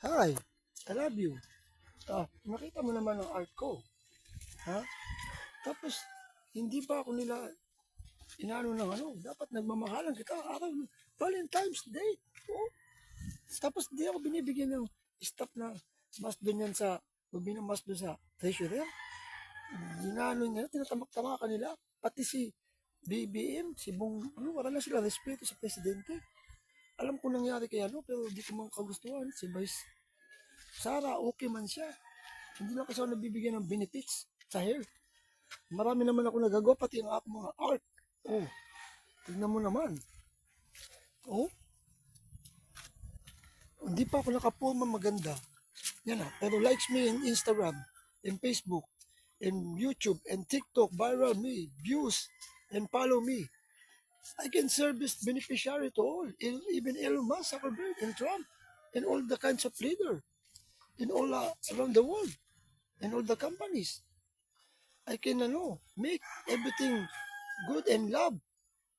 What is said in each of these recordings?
Hi, I love you. Nakita mo naman ang art ko. Ha? Tapos, hindi ba ako nila inaano ng ano? Dapat nagmamahalan kita. Araw ng Valentine's Day. Oh. Tapos, di ako binibigyan ng staff na mas doon yan sa, mas doon sa treasurer. Ginano niya, tinatamak-tamakan nila. Pati si BBM, si Bong, ano, wala na sila respeto sa presidente. Alam ko nangyari kay ano, pero di ko man kagustuhan. Si Vice Sara, okay man siya. Hindi lang kasi ako nabibigyan ng benefits sa hair. Marami naman ako nagagawa, pati ang ako mga art. Oh, tignan mo naman. Oh, hindi pa ako nakapurma maganda. Yan na. Pero likes me in Instagram, in Facebook, in YouTube, and TikTok, viral me, views, and follow me. I can service beneficiary to all, even Elon Musk, Zuckerberg, and Trump, and all the kinds of leader, in all around the world, and all the companies. I can make everything good and love.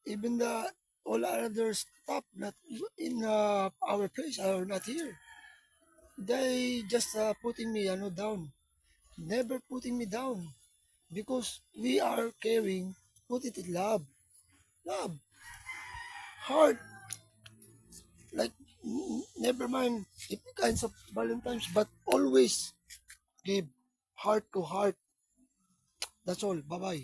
Even the all other stuff not in our place are not here. They just putting me down. Never putting me down because we are caring. Put it in love, love, heart. Like never mind the kinds of Valentine's, but always give heart to heart. That's all. Bye bye.